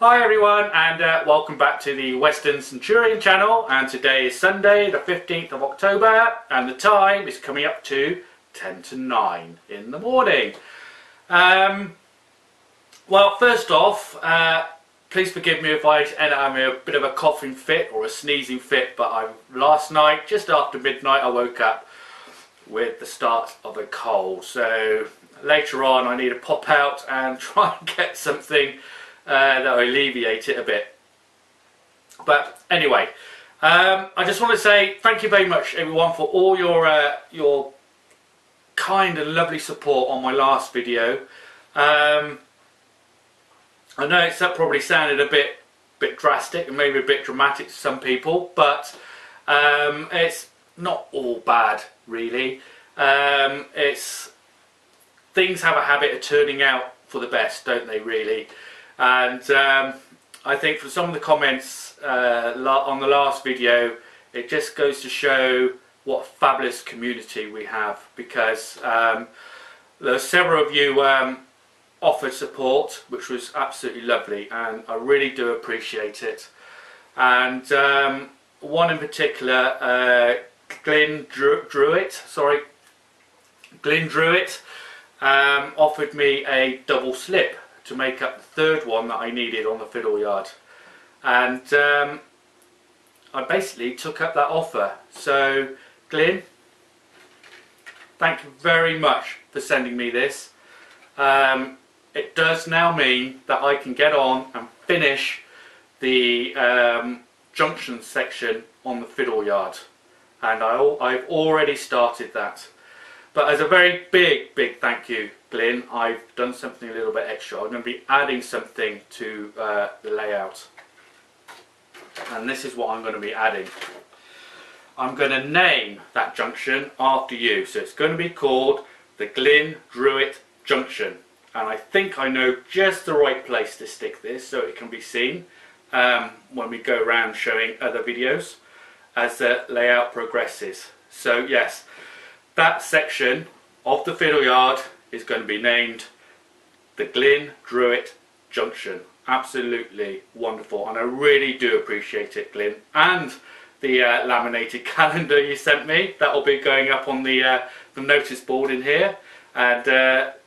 Hi everyone, and welcome back to the Western Centurion channel. And today is Sunday the 15th of October and the time is coming up to 10 to 9 in the morning. Well, first off, please forgive me if I end up having a bit of a coughing fit or a sneezing fit, but last night, just after midnight, I woke up with the start of a cold. So later on I need to pop out and try and get something that will alleviate it a bit. But anyway, I just want to say thank you very much everyone for all your kind and lovely support on my last video. I know it's probably sounded a bit drastic and maybe a bit dramatic to some people, but it's not all bad really. Things have a habit of turning out for the best, don't they, really? And I think from some of the comments on the last video, it just goes to show what a fabulous community we have, because there are several of you offered support, which was absolutely lovely, and I really do appreciate it. And one in particular, Glenn Drewett, offered me a double slip to make up the third one that I needed on the fiddle yard, and I basically took up that offer. So Glenn, thank you very much for sending me this. It does now mean that I can get on and finish the junction section on the fiddle yard, and I've already started that. But as a very big thank you, Glenn, I've done something a little bit extra. I'm going to be adding something to the layout, and this is what I'm going to be adding. I'm going to name that junction after you, so it's going to be called the Glenn Drewett junction, and I think I know just the right place to stick this so it can be seen when we go around showing other videos as the layout progresses. So yes, that section of the fiddle yard is going to be named the Glenn Drewett junction. Absolutely wonderful, and I really do appreciate it, Glenn. And the laminated calendar you sent me, that will be going up on the notice board in here, and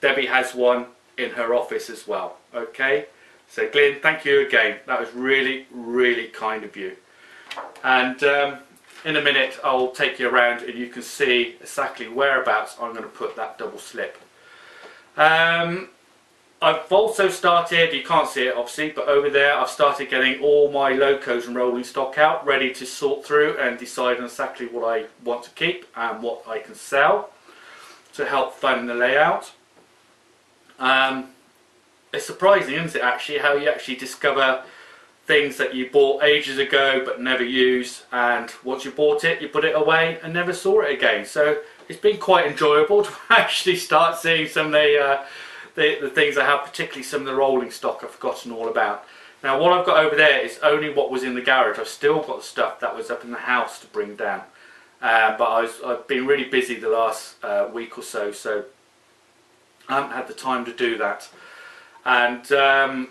Debbie has one in her office as well. Okay, so Glenn, thank you again. That was really kind of you. And in a minute I'll take you around and you can see exactly whereabouts I'm going to put that double slip. I've also started, you can't see it obviously, but over there I've started getting all my locos and rolling stock out, ready to sort through and decide on exactly what I want to keep and what I can sell to help fund the layout. It's surprising, isn't it, actually, how you actually discover things that you bought ages ago but never used, and once you bought it you put it away and never saw it again. So it's been quite enjoyable to actually start seeing some of the things I have, particularly some of the rolling stock I've forgotten all about. Now what I've got over there is only what was in the garage. I've still got the stuff that was up in the house to bring down, but I've been really busy the last week or so, so I haven't had the time to do that. And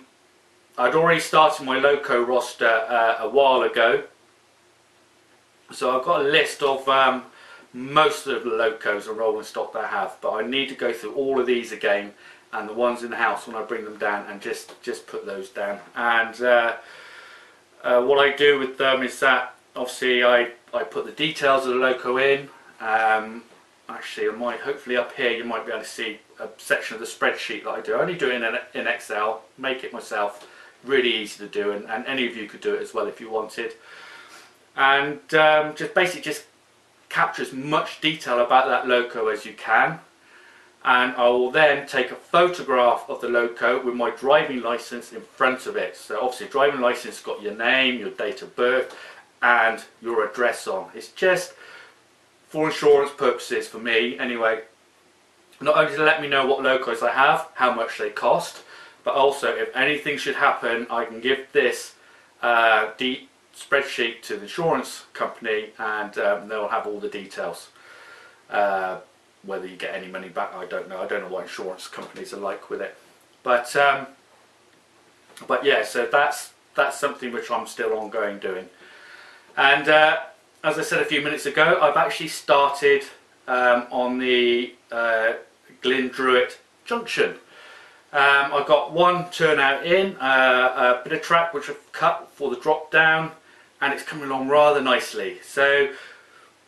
I'd already started my loco roster a while ago, so I've got a list of most of the locos and rolling stock that I have, but I need to go through all of these again and the ones in the house when I bring them down, and just put those down. And what I do with them is that obviously I put the details of the loco in. Actually, I might, hopefully up here you might be able to see a section of the spreadsheet that I do. I only do it in Excel, make it myself. Really easy to do, and any of you could do it as well if you wanted. And just basically capture as much detail about that loco as you can, and I will then take a photograph of the loco with my driving license in front of it. So obviously driving license has got your name, your date of birth and your address on. It's just for insurance purposes for me anyway, not only to let me know what locos I have, how much they cost, but also if anything should happen I can give this spreadsheet to the insurance company, and they'll have all the details. Whether you get any money back, I don't know. I don't know what insurance companies are like with it. But But yeah, so that's something which I'm still ongoing doing. And as I said a few minutes ago, I've actually started on the Glenn Drewett junction. I've got one turnout in, a bit of track which I've cut for the drop down, and it's coming along rather nicely. So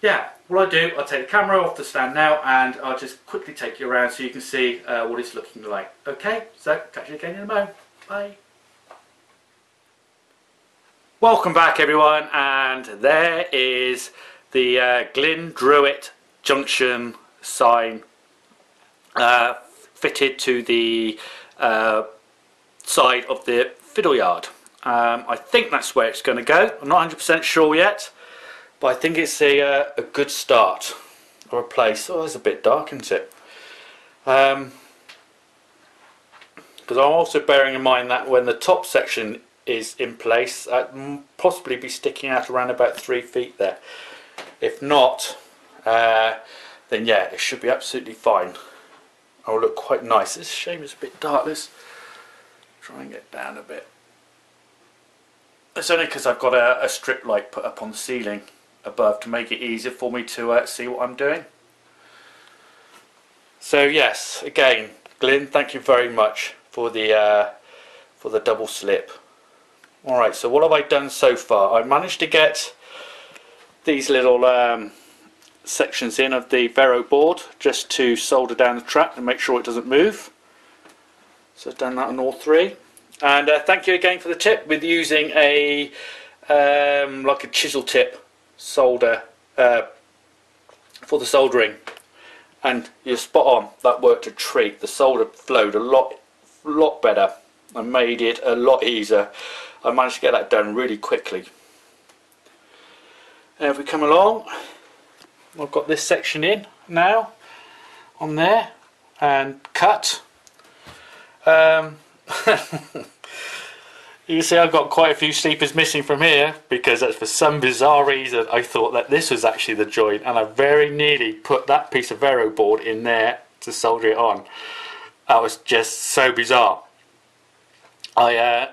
yeah, what I do, I'll take the camera off the stand now and I'll just quickly take you around so you can see what it's looking like. Okay, so catch you again in a moment. Bye. Welcome back everyone, and there is the Glenn Drewett junction sign fitted to the side of the fiddle yard. I think that's where it's going to go. I'm not 100% sure yet, but I think it's a good start or a place. Oh, it's a bit dark, isn't it? Because I'm also bearing in mind that when the top section is in place, I'd possibly be sticking out around about 3 feet there. If not, then yeah, it should be absolutely fine. It'll look quite nice. It's a shame it's a bit dark. Let's try and get down a bit. It's only because I've got a strip light put up on the ceiling above to make it easier for me to see what I'm doing. So yes, again, Glenn, thank you very much for the double slip. Alright, so what have I done so far? I've managed to get these little sections in of the Vero board just to solder down the track and make sure it doesn't move. So I've done that on all three. And thank you again for the tip with using a like a chisel tip solder for the soldering. And you're spot on, that worked a treat. The solder flowed a lot better and made it a lot easier. I managed to get that done really quickly. And if we come along, I've got this section in now on there and cut. You see I've got quite a few sleepers missing from here because for some bizarre reason I thought that this was actually the joint, and I very nearly put that piece of Vero board in there to solder it on. That was just so bizarre. I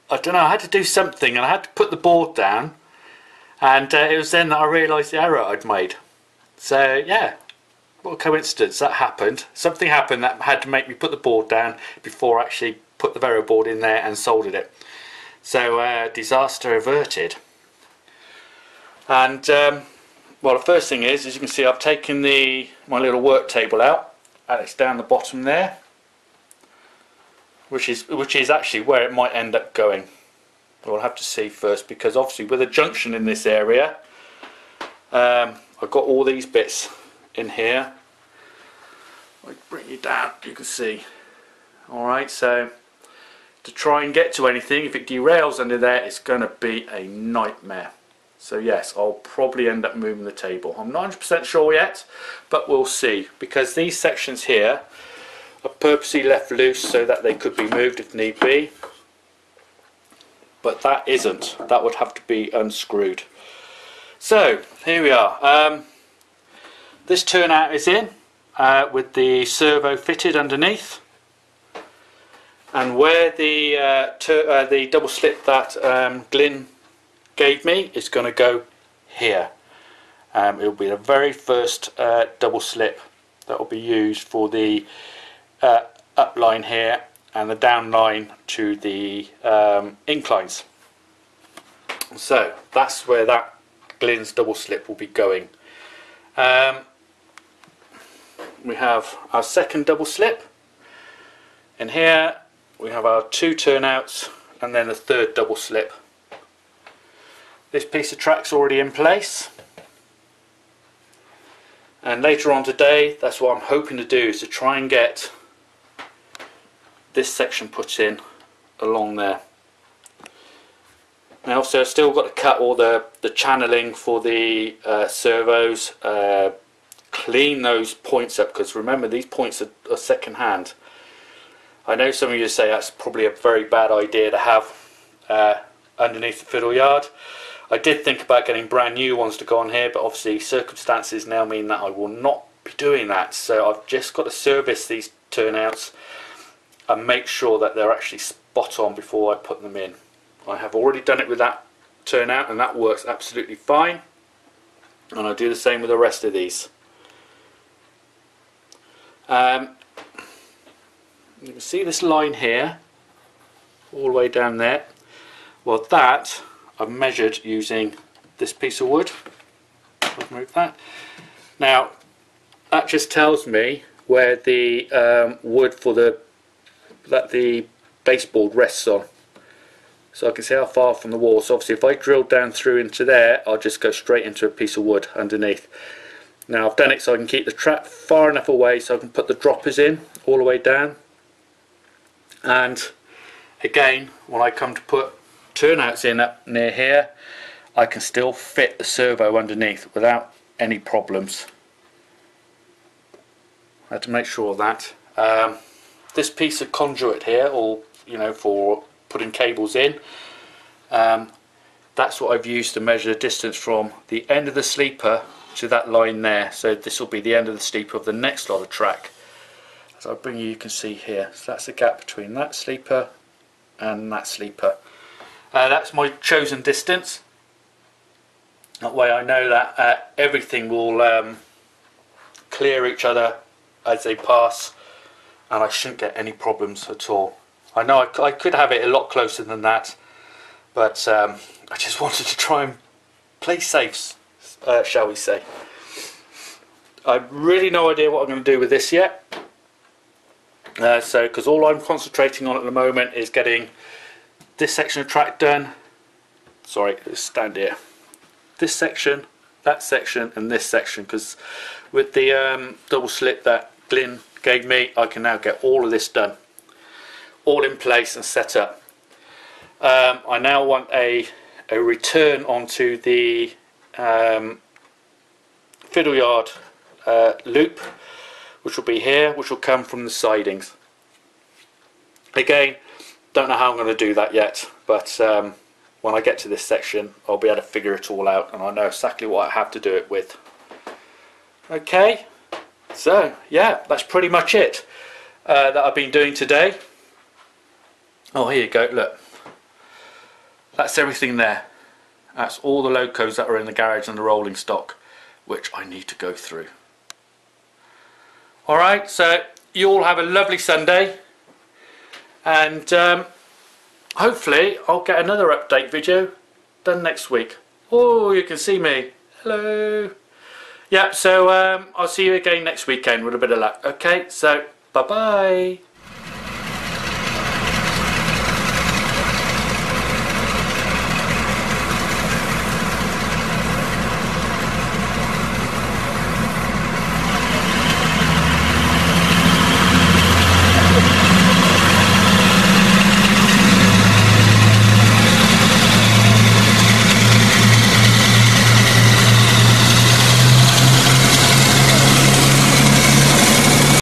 don't know, I had to do something and I had to put the board down, and it was then that I realised the error I'd made. So yeah, what a coincidence, that happened. Something happened that had to make me put the board down before I actually put the Vero board in there and soldered it. So disaster averted. And well, the first thing is, as you can see, I've taken my little work table out, and it's down the bottom there, which is actually where it might end up going. We'll have to see first, because obviously with a junction in this area, I've got all these bits in here. I'll bring you down, you can see. Alright, so to try and get to anything, if it derails under there, it's going to be a nightmare. So yes, I'll probably end up moving the table. I'm not 100% sure yet, but we'll see, because these sections here are purposely left loose so that they could be moved if need be, but that isn't. That would have to be unscrewed. So here we are. This turnout is in with the servo fitted underneath, and where the double slip that Glenn gave me is going to go here. It will be the very first double slip that will be used for the up line here and the down line to the inclines. So that's where that Glenn's double slip will be going. We have our second double slip, and here we have our two turnouts and then a third double slip. This piece of track's already in place, and later on today, that's what I'm hoping to do, is to try and get this section put in along there. Now obviously I've still got to cut all the channeling for the servos, clean those points up, because remember, these points are second hand. I know some of you say that's probably a very bad idea to have underneath the fiddle yard. I did think about getting brand new ones to go on here, but obviously circumstances now mean that I will not be doing that. So I've just got to service these turnouts and make sure that they're actually spot on before I put them in. I have already done it with that turnout and that works absolutely fine, and I do the same with the rest of these. You can see this line here all the way down there. Well, that I've measured using this piece of wood. I'll remove that. Now that just tells me where the wood for the baseboard rests on, so I can see how far from the wall. So obviously if I drill down through into there, I'll just go straight into a piece of wood underneath. Now I've done it so I can keep the trap far enough away so I can put the droppers in all the way down, and again when I come to put turnouts in up near here, I can still fit the servo underneath without any problems. I had to make sure of that. This piece of conduit here, or for putting cables in, that's what I've used to measure the distance from the end of the sleeper to that line there. So this will be the end of the sleeper of the next lot of track. As I bring you can see here, so that's the gap between that sleeper and that sleeper. That's my chosen distance. That way I know that everything will clear each other as they pass, and I shouldn't get any problems at all. I know I could have it a lot closer than that, but I just wanted to try and play safe, shall we say. I've really no idea what I'm going to do with this yet. Because all I'm concentrating on at the moment is getting this section of track done. Sorry, let's stand here. This section, that section, and this section, because with the double slit that Glenn gave me, I can now get all of this done, all in place and set up. I now want a return onto the fiddle yard loop, which will be here, which will come from the sidings. Again, don't know how I'm going to do that yet, but when I get to this section I'll be able to figure it all out, and I know exactly what I have to do it with. Okay, so yeah, that's pretty much it that I've been doing today. Oh, here you go, look, that's everything there. That's all the locos that are in the garage and the rolling stock, which I need to go through. Alright, so you all have a lovely Sunday, and hopefully I'll get another update video done next week. Oh, you can see me. Hello. Yeah, so I'll see you again next weekend with a bit of luck. Okay, so bye bye.